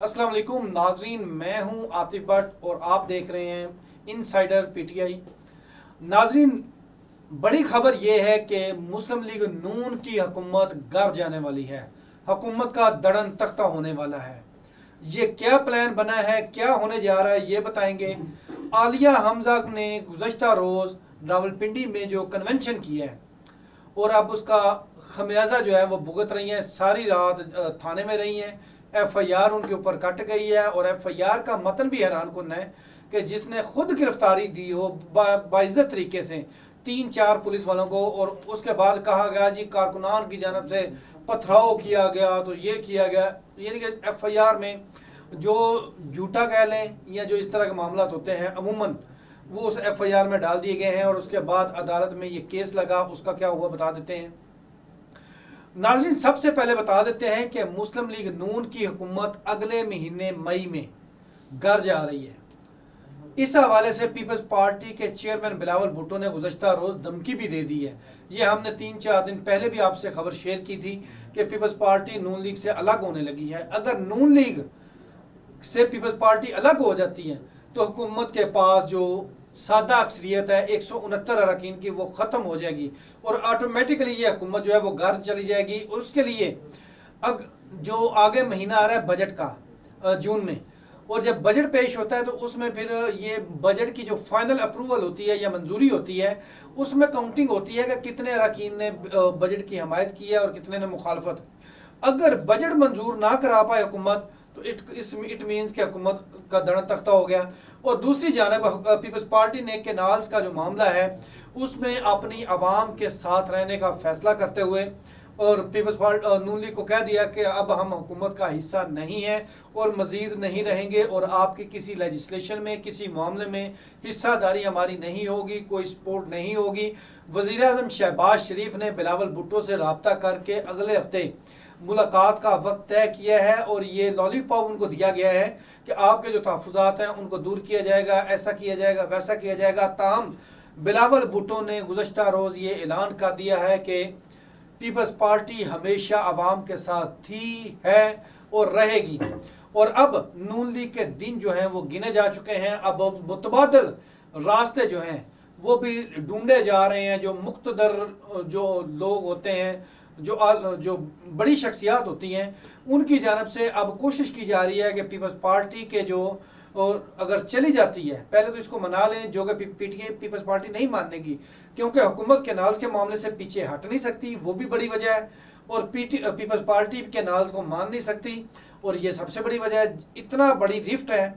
अस्सलाम वालेकुम नाजरीन, मैं हूं आतिफ भट्ट और आप देख रहे हैं इनसाइडर पीटीआई। नाजरीन, बड़ी खबर यह है कि मुस्लिम लीग नून की हुकूमत गर जाने वाली है। हुकूमत का दड़न तख्ता होने वाला है। ये क्या प्लान बना है, क्या होने जा रहा है, ये बताएंगे। आलिया हमजा ने गुज़श्ता रोज़ रावलपिंडी में जो कन्वेंशन किया है और अब उसका खमियाजा जो है वो भुगत रही हैं। सारी रात थाने में रही हैं। एफआईआर उनके ऊपर कट गई है और एफआईआर का मतन भी हैरान कुन है कि जिसने खुद गिरफ्तारी दी हो बाइज्जत तरीके से 3-4 पुलिस वालों को, और उसके बाद कहा गया जी कारकुनान की जानब से पथराव किया गया, तो ये किया गया। यानी कि एफआईआर में जो झूठा कह लें या जो इस तरह के मामला होते हैं अमूमन वो उस एफआईआर में डाल दिए गए हैं और उसके बाद अदालत में ये केस लगा। उसका क्या हुआ बता देते हैं। नाज़रीन, सबसे पहले बता देते हैं कि मुस्लिम लीग नून की हुकूमत अगले महीने मई में घर जा रही है। इस हवाले से पीपल्स पार्टी के चेयरमैन बिलावल भुट्टो ने गुज़श्ता रोज़ धमकी भी दे दी है। ये हमने 3-4 दिन पहले भी आपसे खबर शेयर की थी कि पीपल्स पार्टी नून लीग से अलग होने लगी है। अगर नून लीग से पीपल्स पार्टी अलग हो जाती है तो हुकूमत के पास जो सादा अक्सरियत है 169 अरकान की, वो ख़त्म हो जाएगी और ऑटोमेटिकली ये हुकूमत जो है वो घर चली जाएगी। और उसके लिए जो आगे महीना आ रहा है बजट का जून में, और जब बजट पेश होता है तो उसमें फिर ये बजट की जो फाइनल अप्रूवल होती है या मंजूरी होती है उसमें काउंटिंग होती है कि कितने अरकान ने बजट की हमायत की है और कितने ने मुखालफत। अगर बजट मंजूर ना करा पाए हुकूमत तो इट मीन्स कि हुकूमत का दड़न तख्ता हो गया। और दूसरी जानब पीपल्स पार्टी ने केनाल्स का जो मामला है उसमें अपनी आवाम के साथ रहने का फैसला करते हुए और पीपल्स पार्टी नून लीग को कह दिया कि अब हम हुकूमत का हिस्सा नहीं है और मज़ीद नहीं रहेंगे और आपकी किसी लेजिस्लेशन में किसी मामले में हिस्सादारी हमारी नहीं होगी, कोई सपोर्ट नहीं होगी। वज़ीर आज़म शहबाज शरीफ ने बिलावल भुट्टो से रब्ता करके अगले हफ्ते मुलाकात का वक्त तय किया है और ये लॉलीपॉप उनको दिया गया है कि आपके जो तहफ़्फ़ुज़ात हैं उनको दूर किया जाएगा, ऐसा किया जाएगा, वैसा किया जाएगा। ताहम बिलावल भुट्टो ने गुज़श्ता रोज़ ये ऐलान कर दिया है कि पीपल्स पार्टी हमेशा आवाम के साथ थी, है और रहेगी। और अब नून लीग के दिन जो हैं वो गिने जा चुके हैं। अब मुतबादल रास्ते जो हैं वो भी ढूंढे जा रहे हैं। जो मुक़्तदर जो लोग होते हैं, जो बड़ी शख्सियात होती हैं, उनकी जानब से अब कोशिश की जा रही है कि पीपल्स पार्टी के जो और अगर चली जाती है, पहले तो इसको मना लें जो कि पीटीआई पीपल्स पार्टी नहीं मानने की, क्योंकि हुकूमत केनाल्स के मामले से पीछे हट नहीं सकती, वो भी बड़ी वजह है। और पीपल्स पार्टी केनाल्स को मान नहीं सकती और ये सबसे बड़ी वजह है। इतना बड़ी रिफ्ट है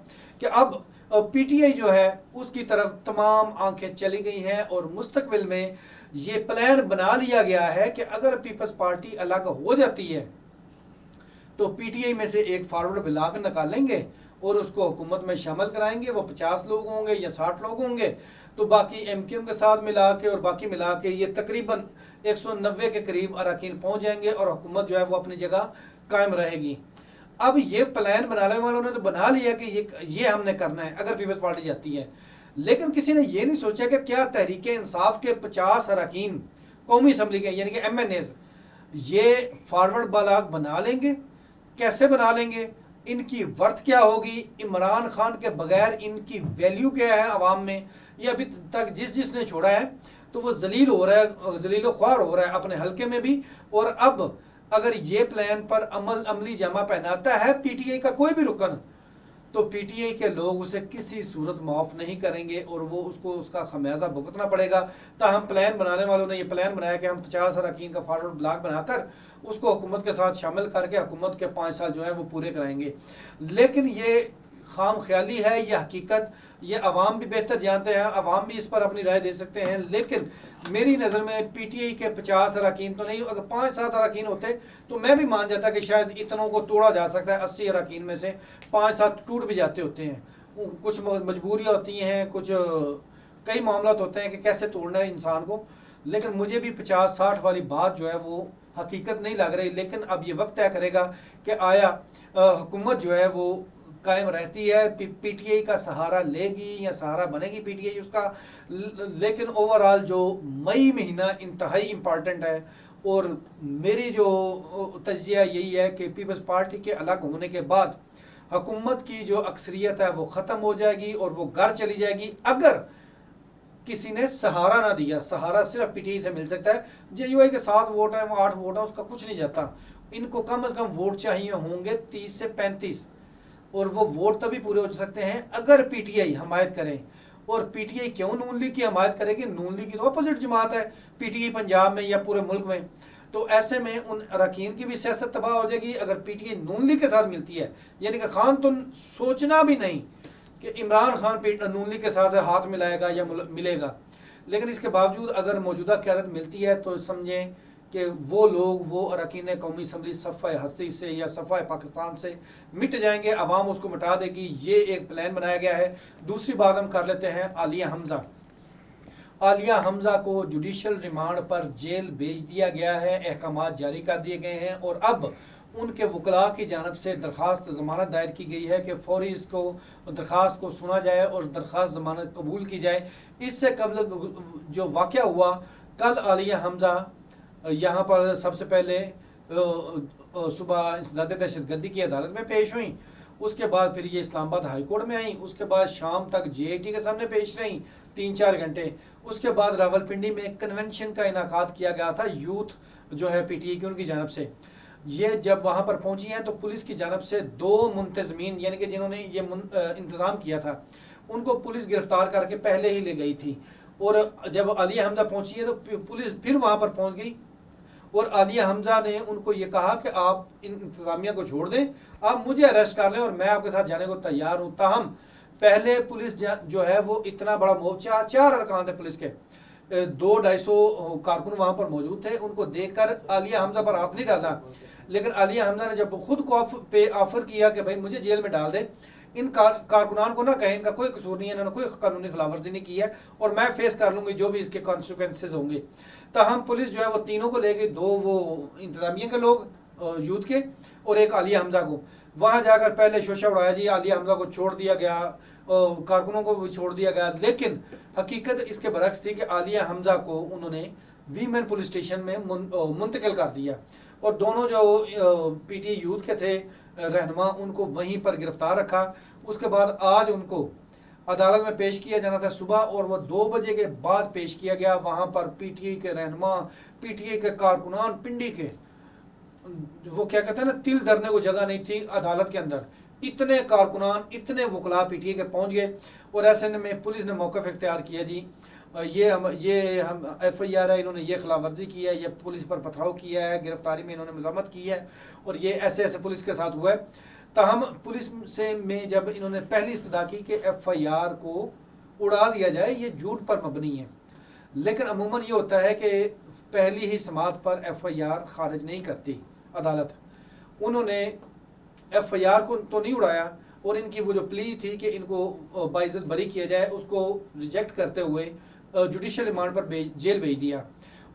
कि अब पीटीआई जो है उसकी तरफ तमाम आंखें चली गई हैं और मुस्तकबिल में ये प्लान बना लिया गया है कि अगर पीपल्स पार्टी अलग हो जाती है तो पीटीआई में से एक फॉरवर्ड ब्लॉक निकालेंगे और उसको हुकूमत में शामिल कराएंगे। वो 50 लोग होंगे या 60 लोग होंगे, तो बाकी एमक्यूएम के साथ मिला के और बाकी मिला के ये तकरीबन 190 के करीब अरकान पहुंच जाएंगे और हुकूमत जो है वो अपनी जगह कायम रहेगी। अब ये प्लान बनाने वालों ने तो बना लिया कि ये हमने करना है अगर पीपल्स पार्टी जाती है, लेकिन किसी ने ये नहीं सोचा कि क्या तहरीक इंसाफ के 50 अरकान कौमी असम्बली के यानी कि एमएनएज ये फॉरवर्ड ब्लॉक बना लेंगे? कैसे बना लेंगे? इनकी वर्थ क्या होगी? इमरान खान के बगैर इनकी वैल्यू क्या है आवाम में? ये अभी तक जिसने छोड़ा है तो वो जलील हो रहा है, जलील ख्वार हो रहा है अपने हल्के में भी। और अब अगर ये प्लान पर अमली जामा पहनाता है पीटीआई का कोई भी रुकन, तो पीटीआई के लोग उसे किसी सूरत माफ़ नहीं करेंगे और वो उसका खमियाजा भुगतना पड़ेगा। ताहम प्लान बनाने वालों ने ये प्लान बनाया कि हम 50 अरकान का फॉरवर्ड ब्लॉक बनाकर उसको हुकूमत के साथ शामिल करके हुकूमत के 5 साल जो है वो पूरे कराएंगे। लेकिन ये खाम ख्याली है, ये हकीकत ये अवाम भी बेहतर जानते हैं, अवाम भी इस पर अपनी राय दे सकते हैं। लेकिन मेरी नज़र में पीटीआई के 50 अरकान तो नहीं, अगर 5-7 अरकान होते तो मैं भी मान जाता कि शायद इतनों को तोड़ा जा सकता है। 80 अरकान में से 5-7 टूट भी जाते होते हैं, कुछ मजबूरियाँ होती हैं, कुछ कई मामला होते हैं कि कैसे तोड़ना है इंसान को। लेकिन मुझे भी 50-60 वाली बात जो है वो हकीकत नहीं लग रही। लेकिन अब ये वक्त तय करेगा कि आया हुकूमत जो है वो कायम रहती है, पीटीआई का सहारा लेगी या सहारा बनेगी पीटीआई उसका। लेकिन ओवरऑल जो मई महीना इंतहाई इम्पॉर्टेंट है और मेरी जो तज्जिया यही है कि पीपल्स पार्टी के अलग होने के बाद हुकूमत की जो अक्सरियत है वो ख़त्म हो जाएगी और वो घर चली जाएगी अगर किसी ने सहारा ना दिया। सहारा सिर्फ पीटीआई से मिल सकता है। जेयूआई के 7 वोट हैं, वो 8 वोट हैं, उसका कुछ नहीं जाता। इनको कम से कम वोट चाहिए होंगे 30 से 35, और वो वोट तभी पूरे हो सकते हैं अगर पीटीआई हमायत करें। और पीटीआई क्यों नून लीग की हमायत करेगी? नून लीग की तो अपोजिट जमात है पीटीआई पंजाब में या पूरे मुल्क में। तो ऐसे में उन अरकान की भी सियासत तबाह हो जाएगी अगर पीटीआई नून लीग के साथ मिलती है। यानी कि खान तो सोचना भी नहीं कि इमरान खान नून लीग के साथ हाथ मिलाएगा या मिलेगा, लेकिन इसके बावजूद अगर मौजूदा क़यादत मिलती है तो समझें कि वो लोग, वो अरकान कौमी असम्बली सफ़ा हस्ती से या सफ़ा पाकिस्तान से मिट जाएंगे, अवाम उसको मिटा देगी। ये एक प्लान बनाया गया है। दूसरी बात हम कर लेते हैं आलिया हमज़ा। आलिया हमज़ा को जुडिशल रिमांड पर जेल भेज दिया गया है, अहकामात जारी कर दिए गए हैं और अब उनके वकला की जानब से दरख्वास्त ज़मानत दायर की गई है कि फ़ौरी इसको दरख्वास्त को सुना जाए और दरख्वास्त ज़मानत कबूल की जाए। इससे कबल जो वाक़या हुआ, कल आलिया हमज़ा यहाँ पर सबसे पहले सुबह इंसदाद दहशतगर्दी की अदालत में पेश हुई, उसके बाद फिर ये इस्लामाबाद हाई कोर्ट में आई, उसके बाद शाम तक जेआईटी के सामने पेश रही 3-4 घंटे। उसके बाद रावलपिंडी में एक कन्वेंशन का इनाकाद किया गया था यूथ जो है पीटीआई की उनकी जानब से। ये जब वहाँ पर पहुँची हैं तो पुलिस की जानब से 2 मुंतज़मीन यानी कि जिन्होंने ये इंतज़ाम किया था उनको पुलिस गिरफ्तार करके पहले ही ले गई थी। और जब आलिया हमज़ा पहुँची है तो पुलिस फिर वहाँ पर पहुँच गई और आलिया हमज़ा ने उनको ये कहा कि आप इन इंतज़ामिया को छोड़ दें, आप मुझे अरेस्ट कर लें और मैं आपके साथ जाने को तैयार हूँ। ताहम पहले पुलिस जो है वो इतना बड़ा मोर्चा, 4 अरकान थे पुलिस के, 200-250 कारकुन वहाँ पर मौजूद थे, उनको देखकर आलिया हमज़ा पर हाथ नहीं डाला। लेकिन आलिया हमज़ा ने जब खुद को ऑफ़र किया कि भाई मुझे जेल में डाल दें, इन कारकुनान को ना कहें इनका कोई कसूर नहीं है, इन्होंने कोई कानूनी खिलाफवर्जी नहीं की है और मैं फेस कर लूँगी जो भी इसके कॉन्सिक्वेंसेस होंगे। तो हम पुलिस जो है वो तीनों को ले गई, 2 वो इंतज़ामिया के लोग यूथ के और एक आलिया हमज़ा को। वहाँ जाकर पहले शोशा उड़ाया जी, आलिया हमज़ा को छोड़ दिया गया, कारकुनों को भी छोड़ दिया गया, लेकिन हकीकत इसके बरक्स थी कि आलिया हमज़ा को उन्होंने वीमेन पुलिस स्टेशन में मुंतकिल कर दिया और दोनों जो पीटीआई यूथ के थे रहनुमा उनको वहीं पर गिरफ्तार रखा। उसके बाद आज उनको अदालत में पेश किया जाना था सुबह और वो 2 बजे के बाद पेश किया गया। वहाँ पर पीटीआई के रहनुमा, पीटीआई के कारकुनान, पिंडी के, वो क्या कहते हैं ना, तिल धरने को जगह नहीं थी अदालत के अंदर। इतने कारकुनान, इतने वकला पीटीआई के पहुँच गए और ऐसे में पुलिस ने मौक़िफ़ इख्तियार किया जी ये हम FIR है, इन्होंने ये खिलाफ वर्जी की है, ये पुलिस पर पथराव किया है, गिरफ्तारी में इन्होंने मज़ामत की है और ये ऐसे ऐसे पुलिस के साथ हुआ है। ताहम पुलिस से में जब इन्होंने पहली इस्तदा की कि FIR को उड़ा दिया जाए, ये झूठ पर मबनी है, लेकिन अमूमन ये होता है कि पहली ही समात पर FIR खारिज नहीं करती अदालत। उन्होंने FIR को तो नहीं उड़ाया और इनकी वो जो प्ली थी कि इनको बाइज्जत बरी किया जाए उसको रिजेक्ट करते हुए जुडिशल रिमांड पर जेल भेज दिया।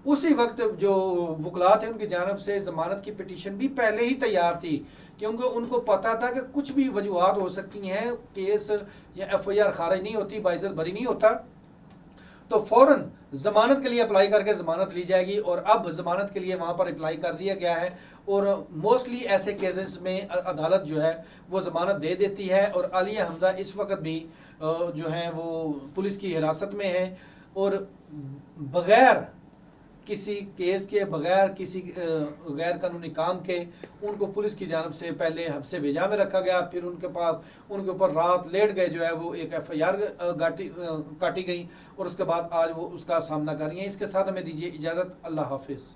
उसी वक्त जो वकला थे उनकी जानब से ज़मानत की पिटीशन भी पहले ही तैयार थी, क्योंकि उनको पता था कि कुछ भी वजूहात हो सकती हैं, केस या FIR खारिज नहीं होती, बाइज्जत बरी नहीं होता, तो फ़ौरन ज़मानत के लिए अप्लाई करके ज़मानत ली जाएगी। और अब ज़मानत के लिए वहाँ पर अप्लाई कर दिया गया है और मोस्टली ऐसे केसेस में अदालत जो है वो ज़मानत दे देती है। और आलिया हमज़ा इस वक्त भी जो है वो पुलिस की हिरासत में है और बग़ैर किसी केस के, बग़ैर किसी गैर कानूनी काम के उनको पुलिस की जानब से पहले हब्से भेजा में रखा गया, फिर उनके ऊपर रात लेट गए जो है वो एक FIR काटी गई और उसके बाद आज वो उसका सामना कर रही हैं। इसके साथ हमें दीजिए इजाज़त। अल्लाह हाफिज़।